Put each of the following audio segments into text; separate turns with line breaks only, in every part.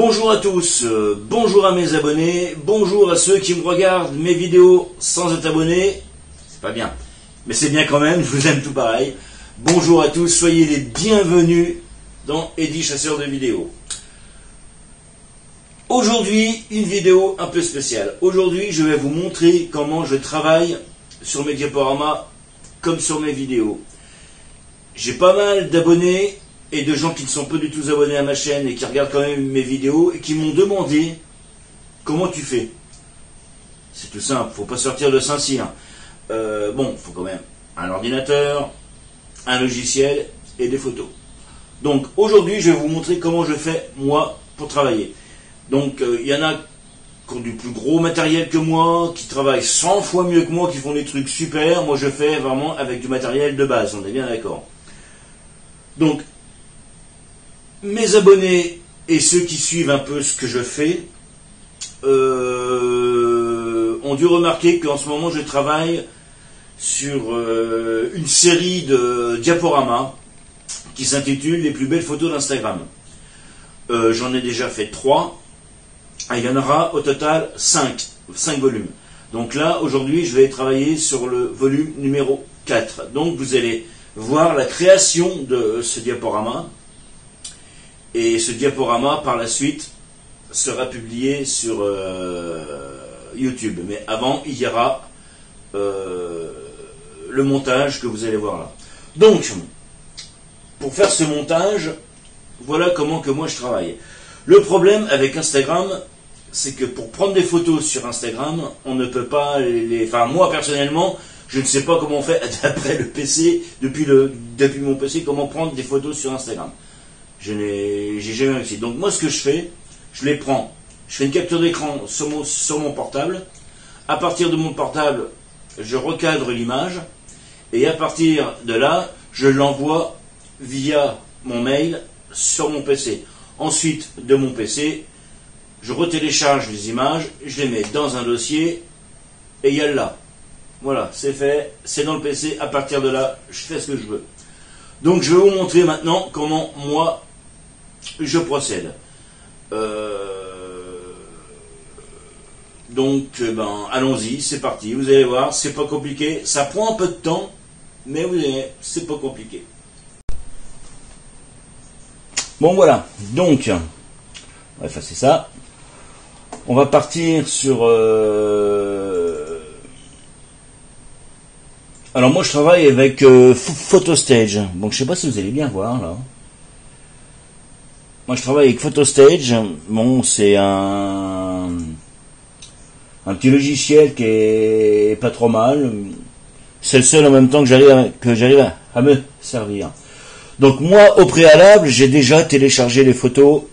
Bonjour à tous, bonjour à mes abonnés, bonjour à ceux qui me regardent mes vidéos sans être abonnés. C'est pas bien, mais c'est bien quand même, je vous aime tout pareil. Bonjour à tous, soyez les bienvenus dans Eddy Chasseur de vidéos. Aujourd'hui, une vidéo un peu spéciale. Aujourd'hui, je vais vous montrer comment je travaille sur mes diaporamas comme sur mes vidéos. J'ai pas mal d'abonnés et de gens qui ne sont pas du tout abonnés à ma chaîne et qui regardent quand même mes vidéos et qui m'ont demandé comment tu fais. C'est tout simple, faut pas sortir de Saint-Cyr. Bon, faut quand même un ordinateur, un logiciel et des photos. Donc aujourd'hui, je vais vous montrer comment je fais moi pour travailler. Donc il y en a qui ont du plus gros matériel que moi, qui travaillent 100 fois mieux que moi, qui font des trucs super. Moi, je fais vraiment avec du matériel de base, on est bien d'accord. Donc, mes abonnés et ceux qui suivent un peu ce que je fais ont dû remarquer qu'en ce moment je travaille sur une série de diaporamas qui s'intitule Les plus belles photos d'Instagram. J'en ai déjà fait 3, et il y en aura au total 5 volumes. Donc là, aujourd'hui, je vais travailler sur le volume numéro 4. Donc vous allez voir la création de ce diaporama. Et ce diaporama, par la suite, sera publié sur YouTube. Mais avant, il y aura le montage que vous allez voir là. Donc, pour faire ce montage, voilà comment que moi je travaille. Le problème avec Instagram, c'est que pour prendre des photos sur Instagram, on ne peut pas Enfin, moi, personnellement, je ne sais pas comment on fait d'après le PC, depuis mon PC, comment prendre des photos sur Instagram. J'ai jamais réussi. Donc moi, ce que je fais, je les prends. Je fais une capture d'écran sur mon portable. À partir de mon portable, je recadre l'image. Et à partir de là, je l'envoie via mon mail sur mon PC. Ensuite, de mon PC, je retélécharge les images, je les mets dans un dossier, et il y a là. Voilà, c'est fait, c'est dans le PC. À partir de là, je fais ce que je veux. Donc je vais vous montrer maintenant comment moi je procède. Donc allons-y, c'est parti. Vous allez voir, c'est pas compliqué. Ça prend un peu de temps, mais vous allez, c'est pas compliqué. Bon voilà, donc on va effacer ça. On va partir sur alors moi je travaille avec PhotoStage. Donc je sais pas si vous allez bien voir là. Moi je travaille avec PhotoStage. Bon, c'est un petit logiciel qui est pas trop mal. C'est le seul en même temps que j'arrive à me servir. Donc moi au préalable, j'ai déjà téléchargé les photos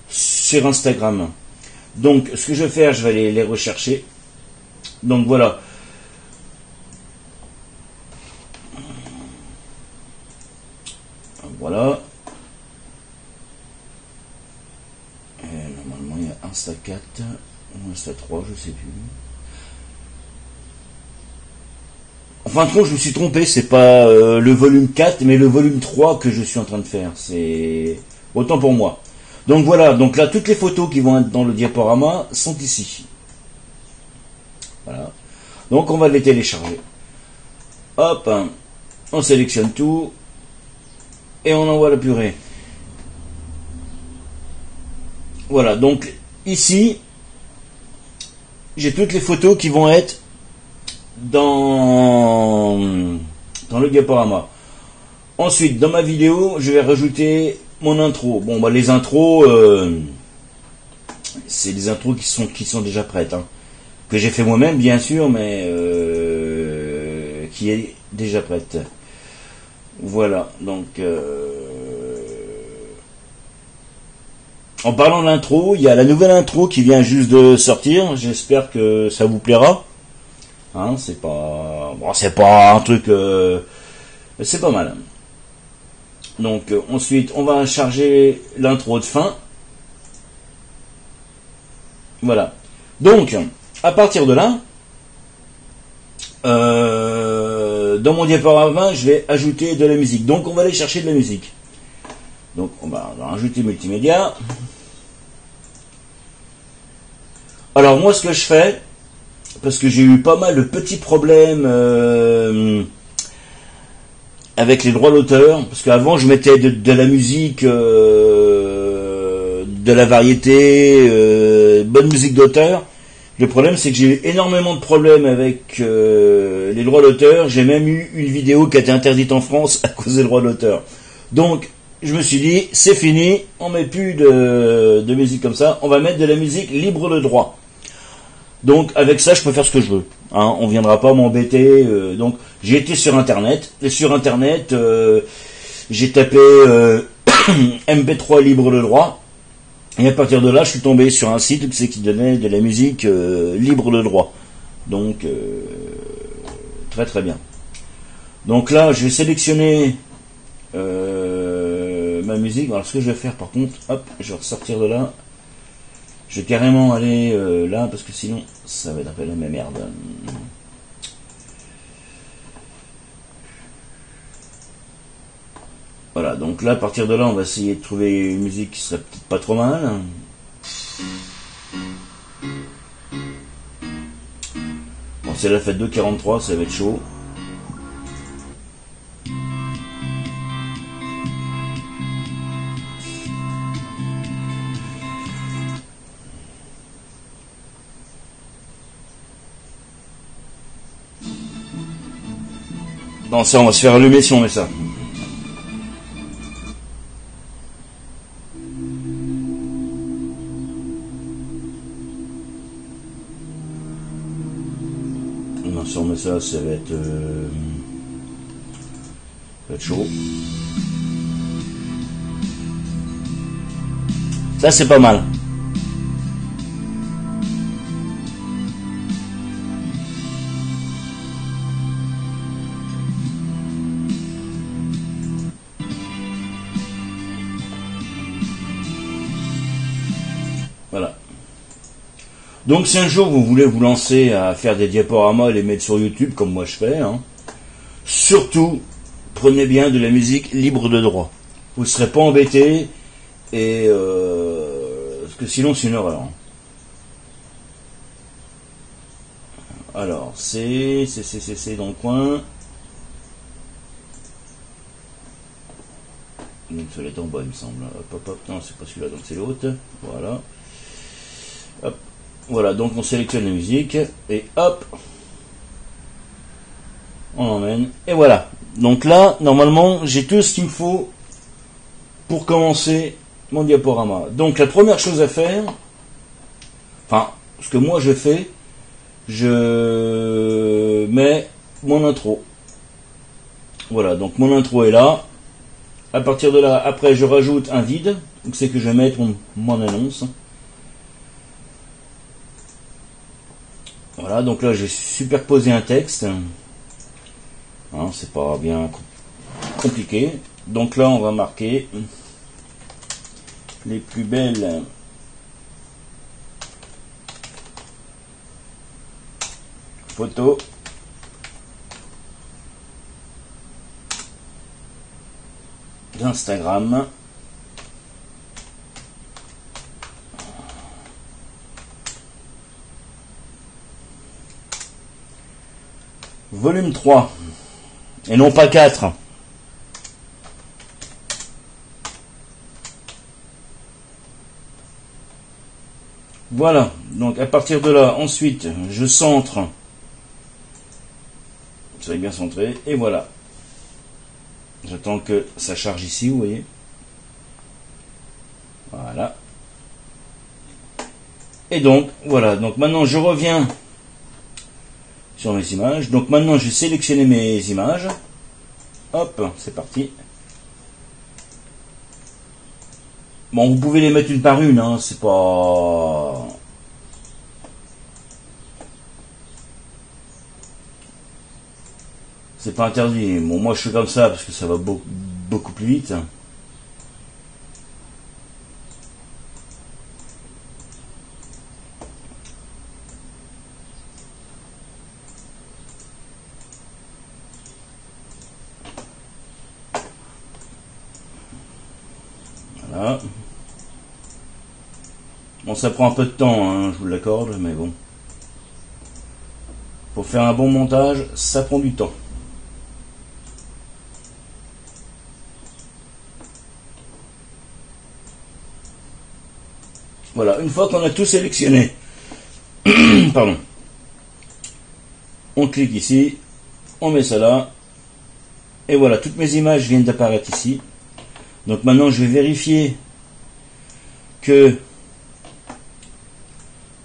sur Instagram. Donc ce que je vais faire, je vais les rechercher. Donc voilà. Voilà. Normalement, il y a Insta 4 ou Insta 3, je sais plus. En fin de compte, je me suis trompé. C'est pas le volume 4, mais le volume 3 que je suis en train de faire. C'est autant pour moi. Donc voilà. Donc là, toutes les photos qui vont être dans le diaporama sont ici. Voilà. Donc on va les télécharger. Hop. On sélectionne tout. Et on envoie la purée. Voilà, donc ici, j'ai toutes les photos qui vont être dans le diaporama. Ensuite, dans ma vidéo, je vais rajouter mon intro. Bon, les intros, c'est des intros qui sont déjà prêtes. Hein. Que j'ai fait moi-même, bien sûr, mais qui est déjà prête. Voilà, donc en parlant de l'intro, il y a la nouvelle intro qui vient juste de sortir. J'espère que ça vous plaira. Hein, c'est pas un truc, c'est pas mal. Donc ensuite, on va charger l'intro de fin. Voilà. Donc à partir de là. Dans mon diaporama, je vais ajouter de la musique. Donc, on va aller chercher de la musique. Donc, on va rajouter multimédia. Alors moi, ce que je fais, parce que j'ai eu pas mal de petits problèmes avec les droits d'auteur, parce qu'avant je mettais de la musique, de la variété, bonne musique d'auteur. Le problème, c'est que j'ai eu énormément de problèmes avec les droits d'auteur. J'ai même eu une vidéo qui a été interdite en France à cause des droits d'auteur. Donc, je me suis dit, c'est fini, on met plus de musique comme ça, on va mettre de la musique libre de droit. Donc, avec ça, je peux faire ce que je veux. Hein, on viendra pas m'embêter. Donc, j'ai été sur Internet. Et sur Internet, j'ai tapé MP3 libre de droit. Et à partir de là, je suis tombé sur un site qui donnait de la musique libre de droit. Donc, très très bien. Donc là, je vais sélectionner ma musique. Alors, ce que je vais faire, par contre, hop, je vais ressortir de là. Je vais carrément aller là, parce que sinon, ça va être un peu la même merde. Voilà, donc là, à partir de là, on va essayer de trouver une musique qui serait peut-être pas trop mal. Bon, c'est la fête 2.43, ça va être chaud. Non, ça, on va se faire allumer si on met ça. Non, si on met ça, ça va être chaud. Ça, c'est pas mal. Voilà. Donc si un jour vous voulez vous lancer à faire des diaporamas et les mettre sur YouTube comme moi je fais, hein, surtout prenez bien de la musique libre de droit. Vous ne serez pas embêté et parce que sinon c'est une horreur. Hein. Alors c'est dans le coin. Donc ça va être en bas il me semble. Hop hop hop, non c'est pas celui-là donc c'est l'autre. Voilà. Hop. Voilà, donc on sélectionne la musique et hop, on emmène et voilà. Donc là, normalement, j'ai tout ce qu'il me faut pour commencer mon diaporama. Donc la première chose à faire, enfin, ce que moi je fais, je mets mon intro. Voilà, donc mon intro est là. À partir de là, après, je rajoute un vide, donc c'est que je vais mettre mon annonce. Voilà, donc là j'ai superposé un texte. Hein, c'est pas bien compliqué. Donc là on va marquer les plus belles photos d'Instagram. Volume 3, et non pas 4. Voilà, donc à partir de là, ensuite, je centre. Ça est bien centré, et voilà. J'attends que ça charge ici, vous voyez. Voilà. Et donc, voilà, donc maintenant je reviens sur mes images. Donc maintenant je vais sélectionner mes images. Hop, c'est parti. Bon, vous pouvez les mettre une par une, hein, c'est pas... C'est pas interdit. Bon, moi je fais comme ça parce que ça va beaucoup plus vite. Bon, ça prend un peu de temps, hein, je vous l'accorde, mais bon. Pour faire un bon montage, ça prend du temps. Voilà, une fois qu'on a tout sélectionné, pardon, on clique ici, on met ça là, et voilà, toutes mes images viennent d'apparaître ici. Donc maintenant, je vais vérifier que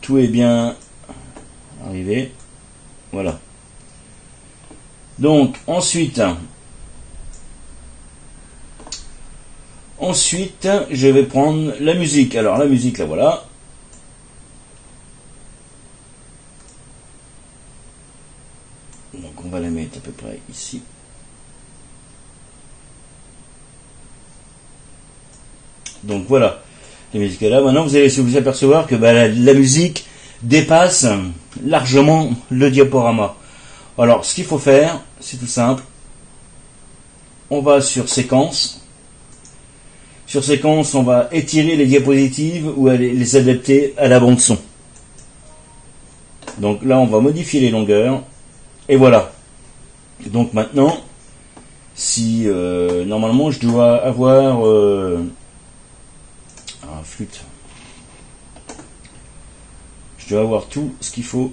tout est bien arrivé. Voilà. Donc, ensuite, je vais prendre la musique. Alors, la musique, là, voilà. Donc, on va la mettre à peu près ici. Donc, voilà. La musique est là. Maintenant, vous allez vous apercevoir que la musique dépasse largement le diaporama. Alors, ce qu'il faut faire, c'est tout simple. On va sur séquence. Sur séquence, on va étirer les diapositives ou les adapter à la bande son. Donc là, on va modifier les longueurs. Et voilà. Donc maintenant, si normalement, je dois avoir un flûte. Je dois avoir tout ce qu'il faut.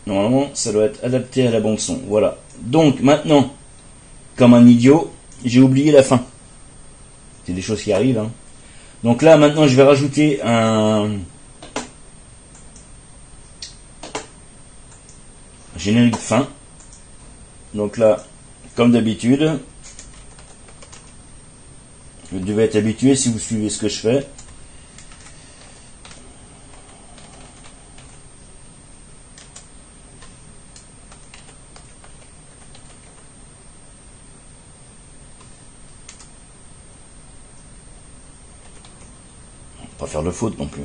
Normalement, ça doit être adapté à la bande son. Voilà. Donc maintenant, comme un idiot, j'ai oublié la fin. C'est des choses qui arrivent. Hein. Donc là, maintenant, je vais rajouter un générique fin. Donc là, comme d'habitude, vous devez être habitué si vous suivez ce que je fais. Pas faire de faute non plus.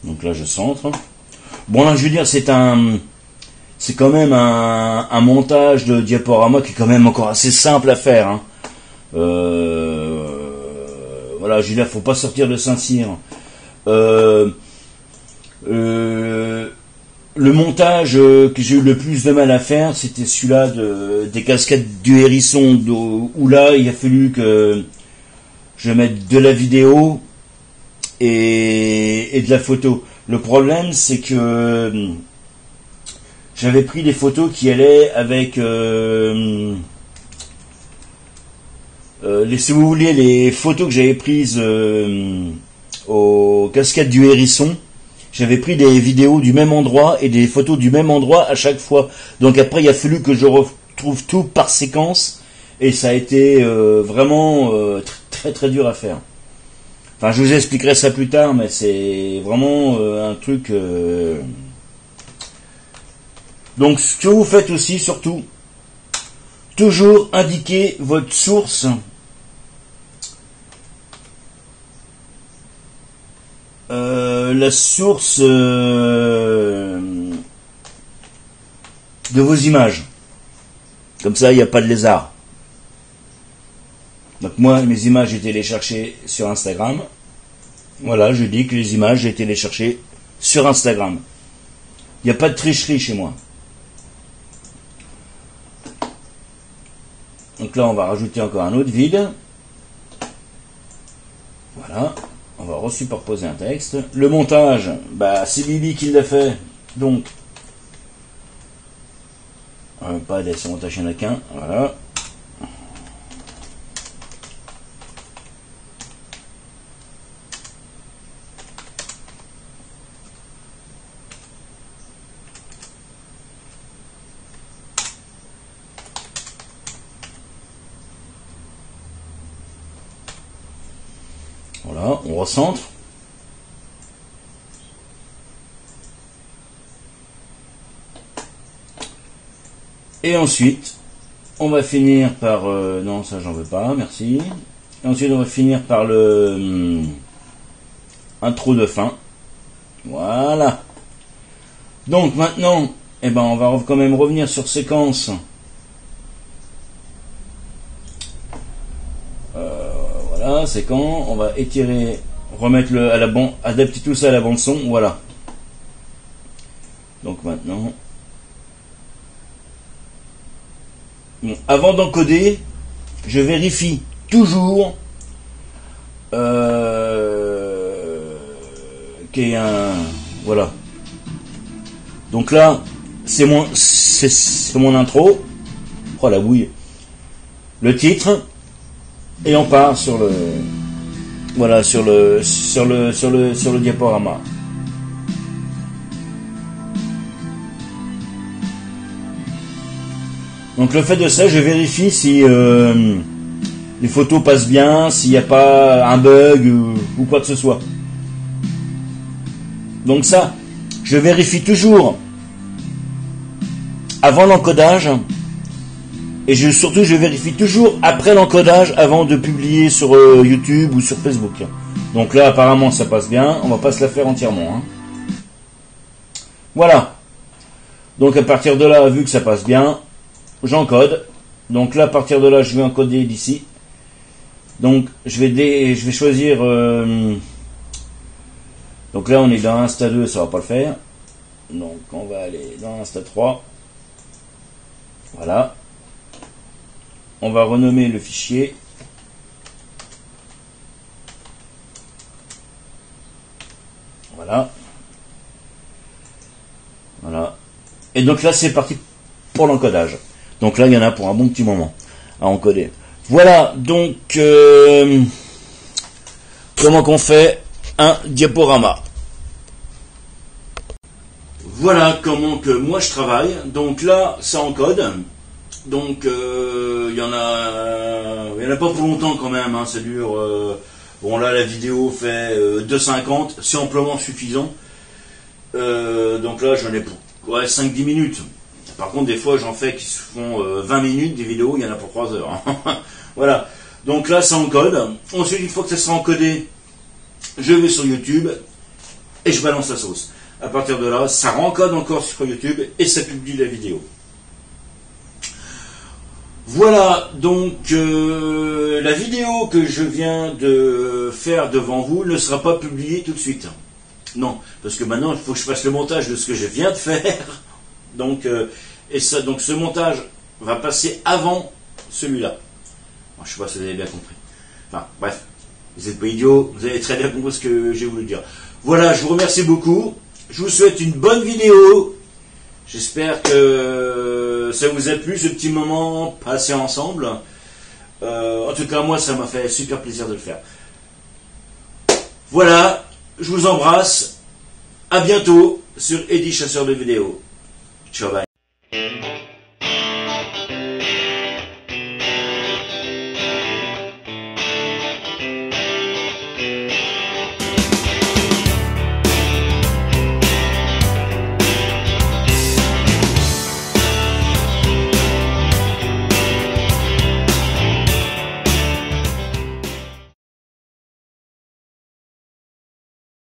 Donc là, je centre. Bon, là, je veux dire, c'est quand même un montage de diaporama qui est quand même encore assez simple à faire. Hein. Voilà, je veux dire, faut pas sortir de Saint-Cyr. Le montage que j'ai eu le plus de mal à faire, c'était celui-là des cascades du hérisson, où là, il a fallu que je mette de la vidéo et de la photo. Le problème, c'est que j'avais pris des photos qui allaient avec si vous voulez, les photos que j'avais prises aux cascades du hérisson. J'avais pris des vidéos du même endroit et des photos du même endroit à chaque fois. Donc après, il a fallu que je retrouve tout par séquence. Et ça a été vraiment très très dur à faire. Enfin, je vous expliquerai ça plus tard, mais c'est vraiment un truc... Donc, ce que vous faites aussi, surtout, toujours indiquer votre source. La source de vos images. Comme ça, il n'y a pas de lézard. Donc moi, mes images, j'ai été les chercher sur Instagram. Voilà, je dis que les images, j'ai été les chercher sur Instagram. Il n'y a pas de tricherie chez moi. Donc là, on va rajouter encore un autre vide. Voilà. On va resuperposer un texte. Le montage, c'est Bibi qui l'a fait. Donc, pas des montages, il n'y en a qu'un. Voilà. Voilà, on recentre. Et ensuite, on va finir par... non, ça j'en veux pas, merci. Et ensuite, on va finir par le intro de fin. Voilà. Donc maintenant, on va quand même revenir sur séquence. là, c'est quand on va étirer, remettre à la bande, adapter tout ça à la bande son, voilà. Donc maintenant, bon, avant d'encoder, je vérifie toujours qu'il y ait un, voilà. Donc là, c'est mon intro. Oh la bouille. Le titre. Et on part sur le, voilà, sur le diaporama. Donc le fait de ça, je vérifie si les photos passent bien, s'il n'y a pas un bug ou quoi que ce soit. Donc ça, je vérifie toujours avant l'encodage. Et surtout, je vérifie toujours après l'encodage avant de publier sur YouTube ou sur Facebook. Donc là, apparemment, ça passe bien. On va pas se la faire entièrement. Hein. Voilà. Donc à partir de là, vu que ça passe bien, j'encode. Donc là, à partir de là, je vais encoder d'ici. Donc je vais choisir. Donc là, on est dans Insta 2, ça va pas le faire. Donc on va aller dans Insta 3. Voilà. On va renommer le fichier. Voilà. Voilà. Et donc là, c'est parti pour l'encodage. Donc là, il y en a pour un bon petit moment à encoder. Voilà, donc comment qu'on fait un diaporama. Voilà comment que moi je travaille. Donc là, ça encode. Donc il y en a pas pour longtemps quand même. Hein, ça dure. Bon là, la vidéo fait 2,50, c'est amplement suffisant. Donc là, j'en ai pour 5-10 minutes. Par contre, des fois, j'en fais qui se font 20 minutes des vidéos. Il y en a pour 3 heures. Hein. Voilà. Donc là, ça encode. Ensuite, une fois que ça sera encodé, je vais sur YouTube et je balance la sauce. À partir de là, ça rencode encore sur YouTube et ça publie la vidéo. Voilà, donc la vidéo que je viens de faire devant vous ne sera pas publiée tout de suite. Non, parce que maintenant, il faut que je fasse le montage de ce que je viens de faire. Donc, donc ce montage va passer avant celui-là. Je ne sais pas si vous avez bien compris. Enfin, bref, vous n'êtes pas idiots, vous avez très bien compris ce que j'ai voulu dire. Voilà, je vous remercie beaucoup. Je vous souhaite une bonne vidéo. J'espère que ça vous a plu, ce petit moment passé ensemble. En tout cas, moi, ça m'a fait super plaisir de le faire. Voilà, je vous embrasse. À bientôt sur Eddy Chasseur de vidéos. Ciao, bye.